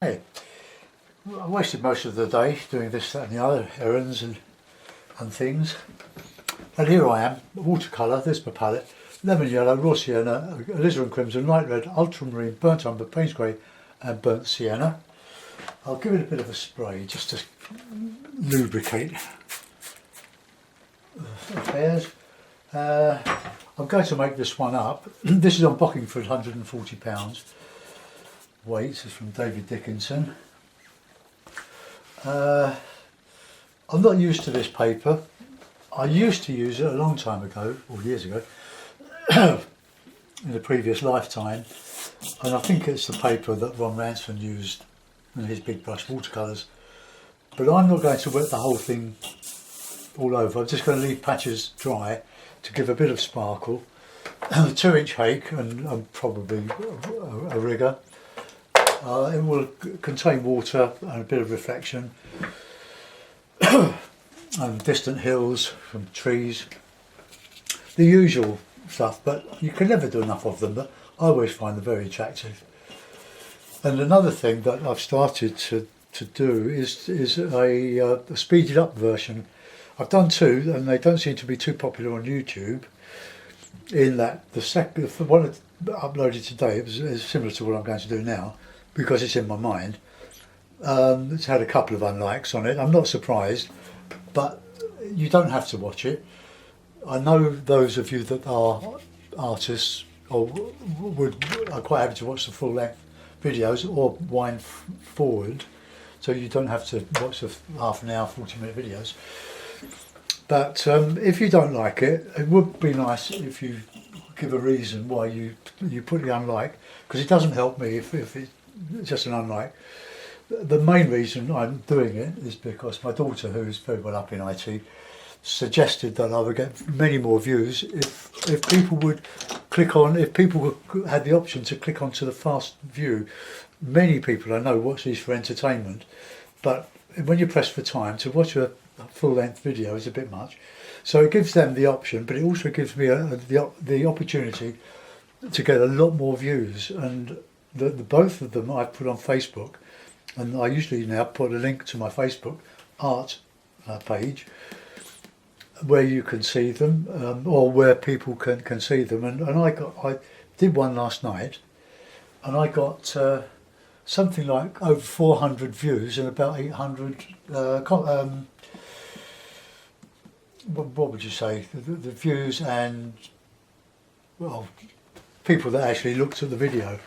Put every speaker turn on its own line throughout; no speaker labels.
Hey, I wasted most of the day doing this, that and the other, errands and things. And here I am, watercolour, there's my palette, lemon yellow, raw sienna, alizarin crimson, light red, ultramarine, burnt umber, Payne's grey and burnt sienna. I'll give it a bit of a spray just to lubricate the affairs. I'm going to make this one up. This is on Bockingford, £140. Weight is from David Dickinson. I'm not used to this paper. I used to use it a long time ago, or years ago, in a previous lifetime, and I think it's the paper that Ron Ransford used in his big brush watercolours. But I'm not going to wet the whole thing all over. I'm just going to leave patches dry to give a bit of sparkle. A 2-inch hake and probably a rigger. It will contain water and a bit of reflection and distant hills from trees, the usual stuff, but you can never do enough of them, but I always find them very attractive. And another thing that I've started to do is a speeded up version. I've done two and they don't seem to be too popular on YouTube, in that the one I uploaded today is similar to what I'm going to do now, because it's in my mind. It's had a couple of unlikes on it. I'm not surprised, but you don't have to watch it. I know those of you that are artists or are quite happy to watch the full length videos or wind forward, so you don't have to watch the half an hour, 40-minute videos. But if you don't like it, it would be nice if you give a reason why you put the unlike, because it doesn't help me if it's just an unlike. The main reason I'm doing it is because my daughter, who is very well up in IT, suggested that I would get many more views if people would click on, if people had the option to click onto the fast view. Many people I know watch these for entertainment, but when you press for time, to watch a full-length video is a bit much. So it gives them the option, but it also gives me the opportunity to get a lot more views. And both of them I've put on Facebook, and I usually now put a link to my Facebook art page where you can see them, or where people can see them. And I did one last night, and I got something like over 400 views and about 800 what would you say, the views and, well, people that actually looked at the video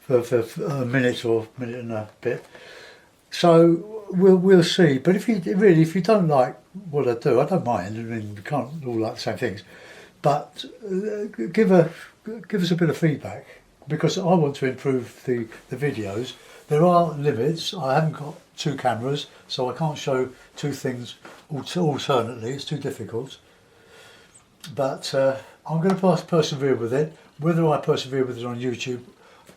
for a minute or minute and a bit. So we'll see. But if you don't like what I do, I don't mind. I mean, we can't all like the same things, but give us a bit of feedback, because I want to improve the videos. There are limits. I haven't got two cameras, so I can't show two things alternately. It's too difficult. But I'm going to persevere with it. Whether I persevere with it on YouTube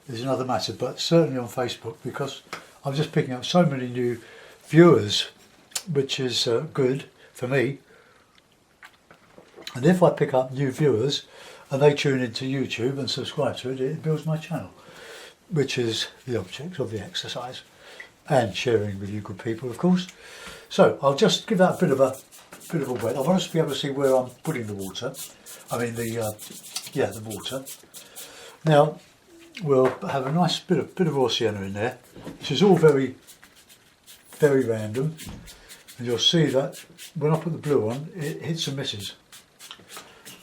is another matter, but certainly on Facebook, because I'm just picking up so many new viewers, which is good for me. And if I pick up new viewers and they tune into YouTube and subscribe to it, it builds my channel, which is the object of the exercise, and sharing with you good people, of course. So I'll just give that a bit of a wet. I want us to be able to see where I'm putting the water. I mean the water. Now we'll have a nice bit of raw sienna in there. This is all very, very random, and you'll see that when I put the blue on, it hits and misses,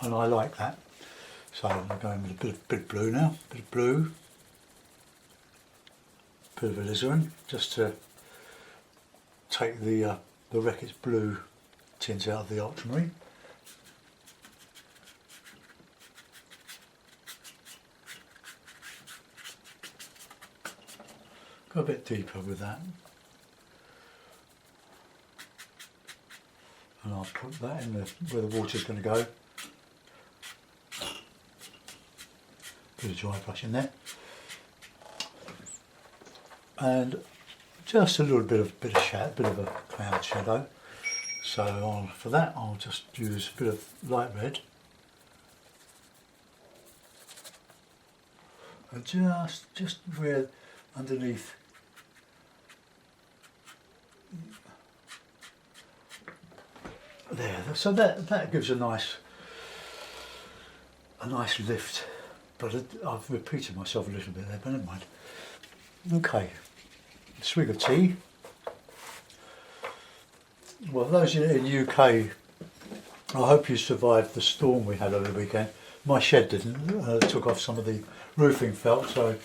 and I like that. So I'm going with a bit of blue now, bit of blue. Bit of alizarin, just to take the Reckitt's blue tint out of the ultramarine. Go a bit deeper with that, and I'll put that in where the water's going to go. Bit of dry brush in there. And just a little bit of a cloud shadow. So for that I'll just use a bit of light red, and just where underneath there. So that gives a nice lift. But I've repeated myself a little bit there, but never mind. Okay, a swig of tea. Well, those in the UK, I hope you survived the storm we had over the weekend. My shed didn't. Took off some of the roofing felt, so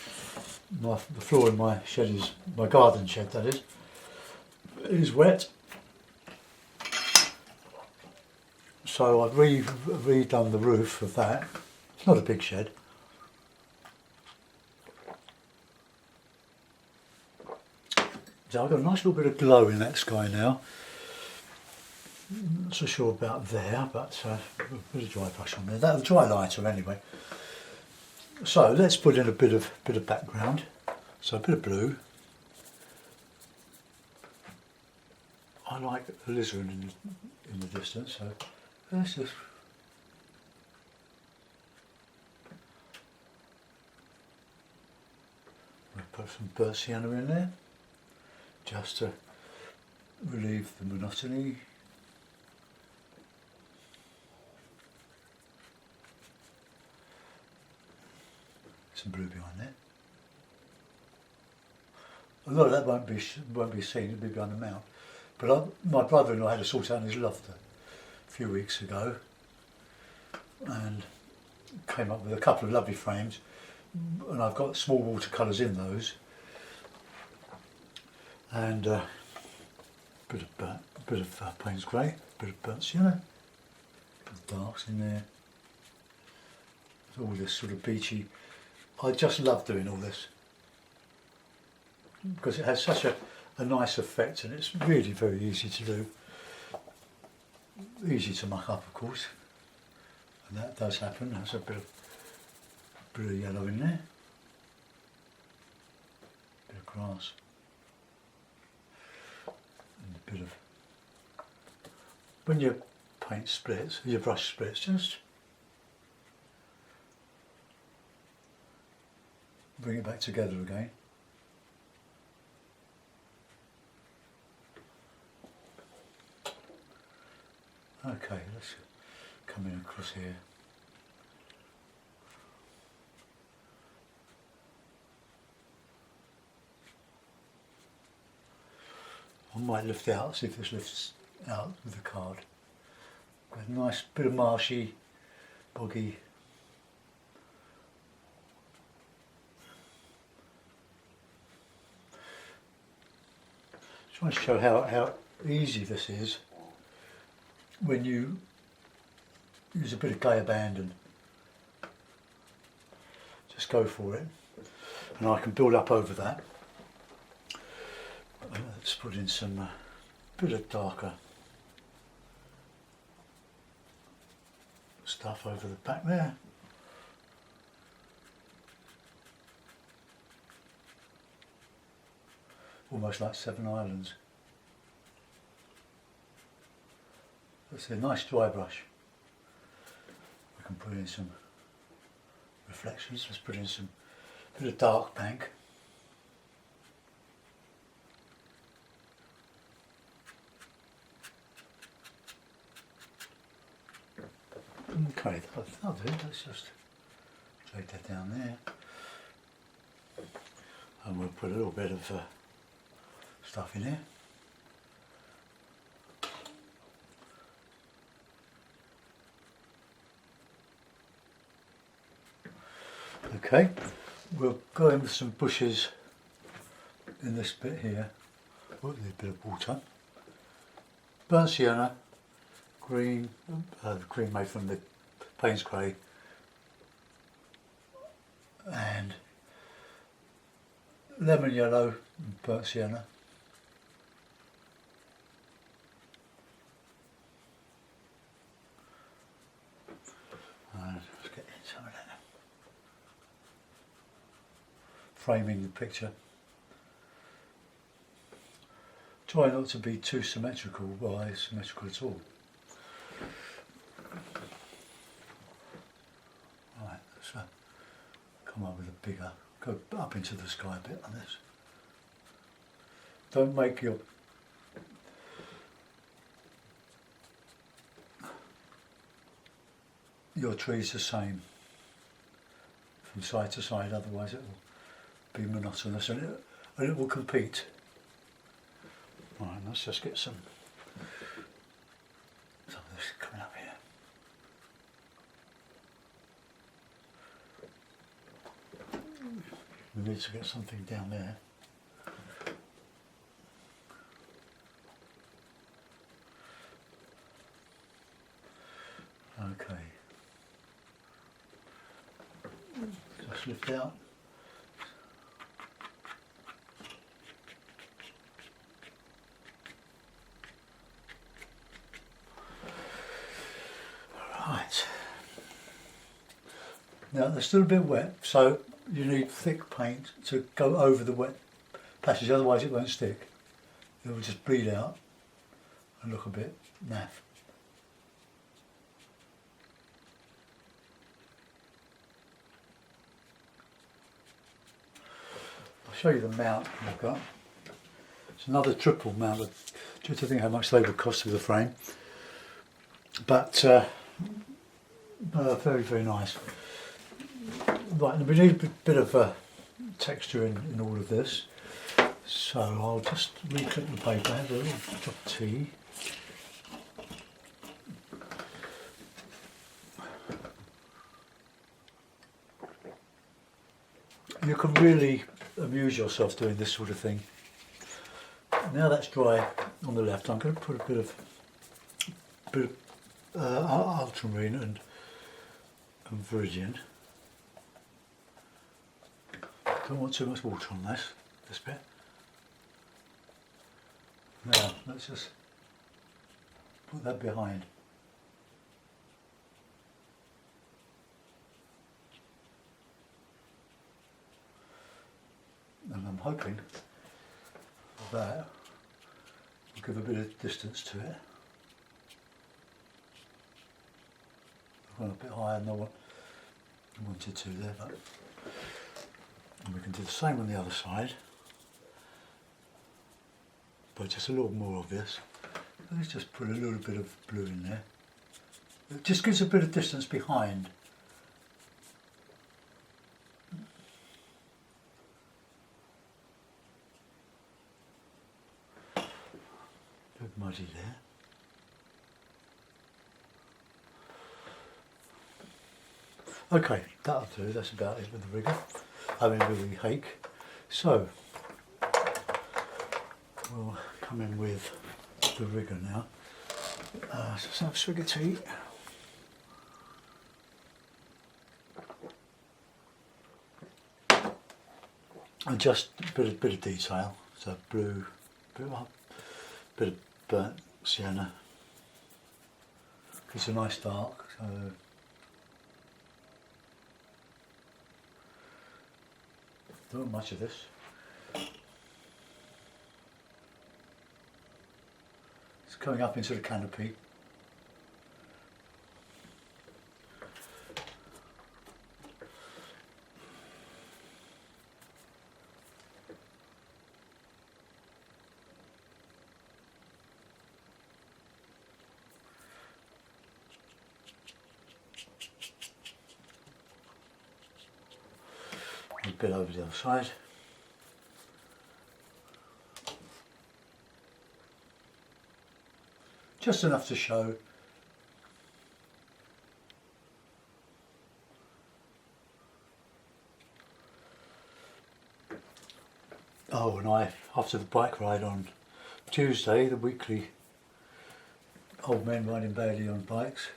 the floor in my shed my garden shed that is wet. So I've redone the roof of that. It's not a big shed. So I've got a nice little bit of glow in that sky now. Not so sure about there, but a bit of dry brush on there. That'll dry lighter anyway. So let's put in a bit of background. So a bit of blue. I like alizarin in the distance, so let's just put some burnt sienna in there, just to relieve the monotony. Some blue behind there. A lot of that won't be seen; it'll be behind the mount. But my brother-in-law had a sort out in his loft a few weeks ago, and came up with a couple of lovely frames. And I've got small watercolours in those, and bit of Payne's grey, bit of burnt sienna, bit of darks in there. All this sort of beachy. I just love doing all this because it has such a nice effect, and it's really very easy to do. Easy to muck up, of course, and that does happen. There's a bit of yellow in there, bit of grass, and a bit of. When your paint splits, your brush splits, just bring it back together again. Okay, let's come in across here. I might lift out, see if this lifts out with the card. Got a nice bit of marshy, boggy. Trying to show how easy this is when you use a bit of gay abandon. Just go for it, and I can build up over that. Let's put in some bit of darker stuff over the back there. Almost like Seven Islands. That's a nice dry brush. I can put in some reflections. Let's put in some bit of dark bank. Okay, that'll do. Let's just drag that down there, and we'll put a little bit of stuff in here. Okay, we'll go in with some bushes in this bit here. Oh, there's a bit of water. Burnt sienna, green, the green made from the Payne's grey, and lemon yellow and burnt sienna. Let's get in some of that. Framing the picture. Try not to be too symmetrical, well, asymmetrical at all. Right, let's come up with a bigger, go up into the sky a bit on this. Don't make your your trees the same from side to side, otherwise it will be monotonous and it will compete. Right, let's just get some of this coming up here. We need to get something down there. Okay. Just lift out. Right. Now they're still a bit wet, so you need thick paint to go over the wet passage, otherwise it won't stick. It will just bleed out and look a bit naff. I'll show you the mount I've got. It's another triple mount, just to think how much they would cost with the frame. But very, very nice. Right, we need a bit of texture in all of this. So I'll just re-clip the paper, have a little drop of tea. You can really amuse yourself doing this sort of thing. Now that's dry on the left, I'm going to put a bit of ultramarine and viridian. Don't want too much water on this bit. Now let's just put that behind. And I'm hoping that will give a bit of distance to it. I've gone a bit higher than I wanted to there, but and we can do the same on the other side, but just a little more obvious. Let's just put a little bit of blue in there. It just gives a bit of distance behind. A bit muddy there. Okay, that'll do, that's about it with the rigger. With the hake. So, we'll come in with the rigger now. So let's have a swig of tea. And just a bit of detail. So blue, bit of burnt sienna. It's a nice dark. So don't want much of this. It's coming up into the canopy. A bit over the other side. Just enough to show. Oh, and after the bike ride on Tuesday, the weekly old men riding badly on bikes,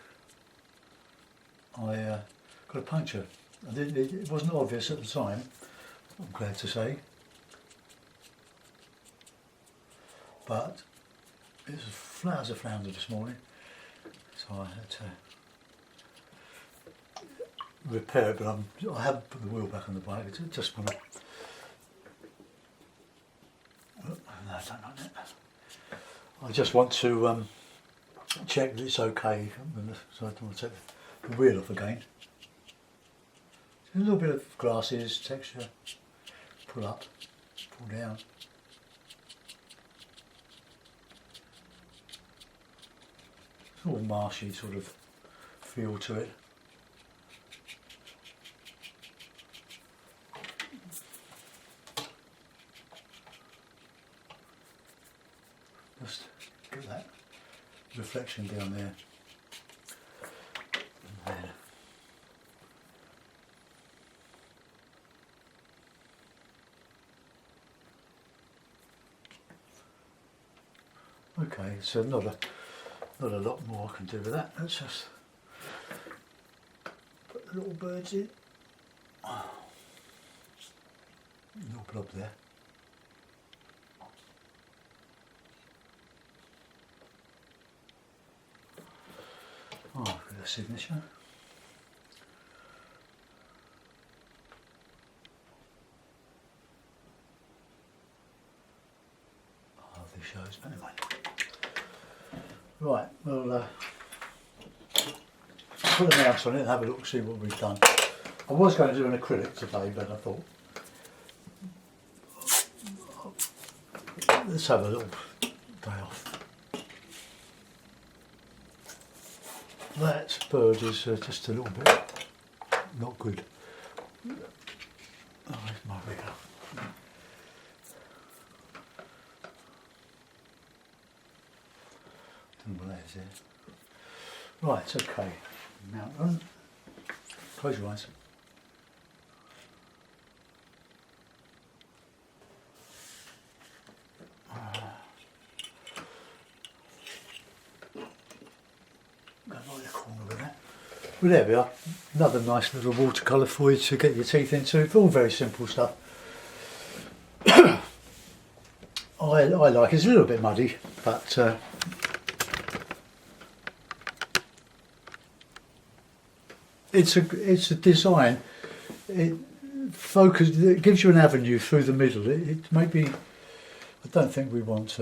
I got a puncture. It wasn't obvious at the time, I'm glad to say, but it was flat as a flounder this morning, so I had to repair it, but I haven't put the wheel back on the bike. I just want to, no, I don't like that. I just want to check that it's okay, so I don't want to take the wheel off again. A little bit of glasses, texture, pull up, pull down. It's all marshy sort of feel to it. Just get that reflection down there. And then okay, so not a lot more I can do with that. Let's just put the little birds in. Little blob there. Oh, for the signature. Hardly shows, but anyway. Right, we'll put a mouse on it and have a look, see what we've done. I was going to do an acrylic today, but I thought let's have a little day off. That bird is just a little bit not good. Oh, there's my rigger. Don't know what that is there. Right, okay. Mount on. Close your eyes. Well, there we are. Another nice little watercolour for you to get your teeth into. It's all very simple stuff. I like it. It's a little bit muddy, but it's a design. It gives you an avenue through the middle. It maybe I don't think we want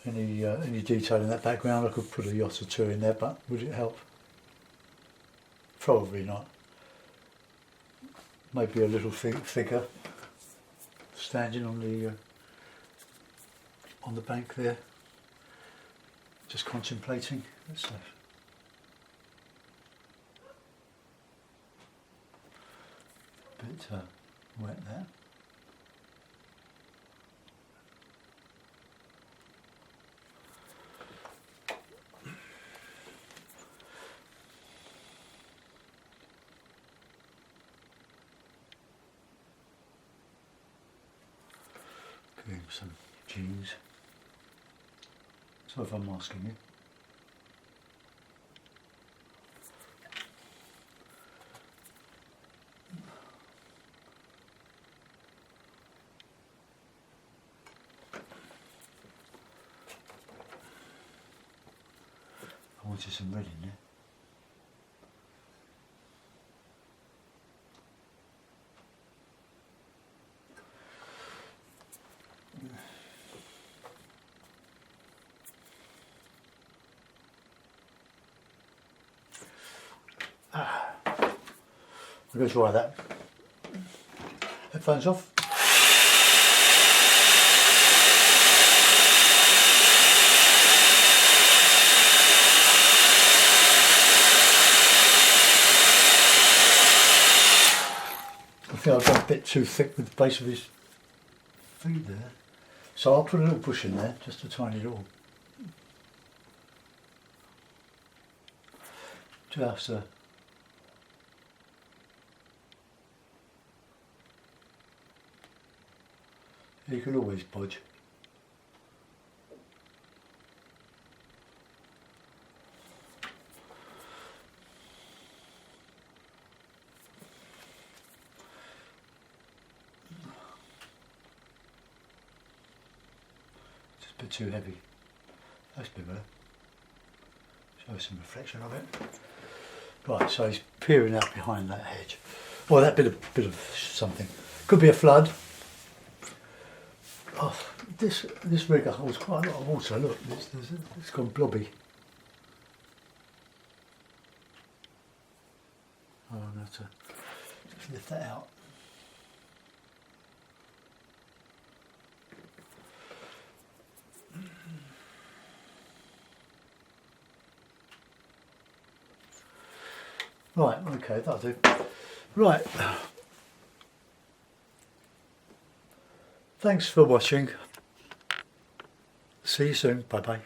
any detail in that background. I could put a yacht or two in there, but would it help? Probably not. Maybe a little figure standing on the bank there, just contemplating. Let's see. Bit wet there. Doing some jeans. So if I'm asking you. I wanted some red in there. I'm going to try that. Headphones off. I think I've got a bit too thick with the base of his feet there. So I'll put a little bush in there, just a tiny little. Just you can always budge. Just a bit too heavy. That's a bit better. Show some reflection of it. Right, so he's peering out behind that hedge. Well, that bit of something. Could be a flood. Oh, this rigger holds quite a lot of water. Look, it's gone blobby. Oh, I'm going to have to just lift that out. Right, okay, that'll do. Right. Thanks for watching. See you soon. Bye bye.